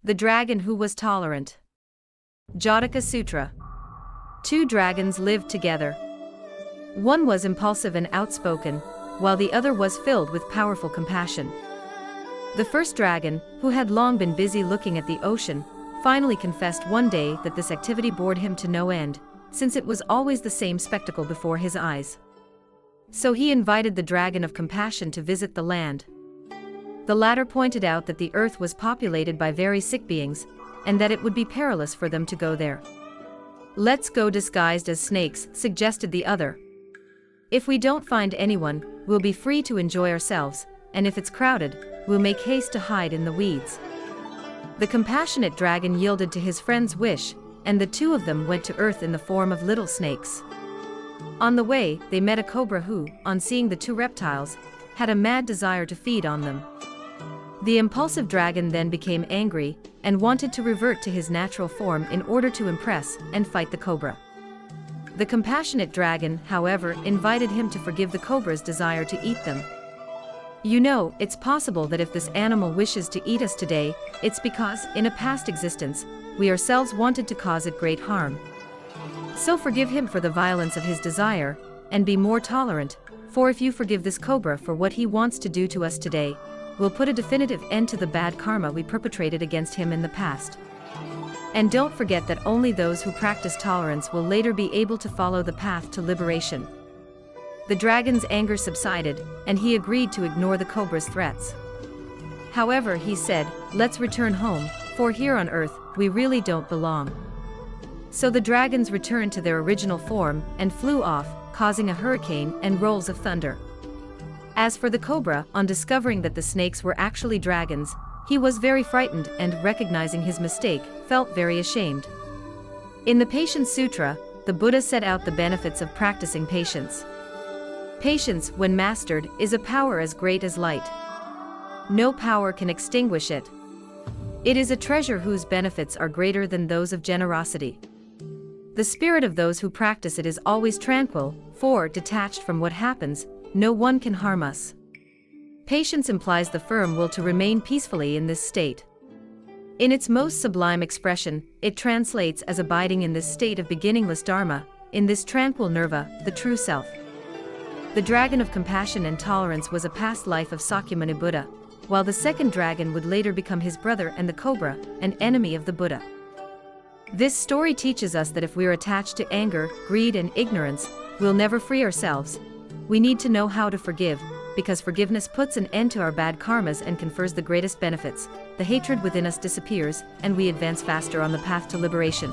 The dragon who was tolerant. Jataka Sutra. Two dragons lived together. One was impulsive and outspoken, while the other was filled with powerful compassion. The first dragon, who had long been busy looking at the ocean, finally confessed one day that this activity bored him to no end, since it was always the same spectacle before his eyes. So he invited the dragon of compassion to visit the land. The latter pointed out that the earth was populated by very sick beings, and that it would be perilous for them to go there. "Let's go disguised as snakes," suggested the other. "If we don't find anyone, we'll be free to enjoy ourselves, and if it's crowded, we'll make haste to hide in the weeds." The compassionate dragon yielded to his friend's wish, and the two of them went to earth in the form of little snakes. On the way, they met a cobra who, on seeing the two reptiles, had a mad desire to feed on them. The impulsive dragon then became angry, and wanted to revert to his natural form in order to impress and fight the cobra. The compassionate dragon, however, invited him to forgive the cobra's desire to eat them. "You know, it's possible that if this animal wishes to eat us today, it's because, in a past existence, we ourselves wanted to cause it great harm. So forgive him for the violence of his desire, and be more tolerant, for if you forgive this cobra for what he wants to do to us today, we'll put a definitive end to the bad karma we perpetrated against him in the past. And don't forget that only those who practice tolerance will later be able to follow the path to liberation." The dragon's anger subsided, and he agreed to ignore the cobra's threats. However, he said, "Let's return home, for here on earth, we really don't belong." So the dragons returned to their original form and flew off, causing a hurricane and rolls of thunder. As for the cobra, on discovering that the snakes were actually dragons, he was very frightened and, recognizing his mistake, felt very ashamed. In the Patience Sutra, the Buddha set out the benefits of practicing patience. Patience, when mastered, is a power as great as light. No power can extinguish it. It is a treasure whose benefits are greater than those of generosity. The spirit of those who practice it is always tranquil, for, detached from what happens, no one can harm us. Patience implies the firm will to remain peacefully in this state. In its most sublime expression, it translates as abiding in this state of beginningless Dharma, in this tranquil nirva, the true self. The dragon of compassion and tolerance was a past life of Sakyamuni Buddha, while the second dragon would later become his brother and the cobra, an enemy of the Buddha. This story teaches us that if we're attached to anger, greed and ignorance, we'll never free ourselves. We need to know how to forgive, because forgiveness puts an end to our bad karmas and confers the greatest benefits. The hatred within us disappears, and we advance faster on the path to liberation.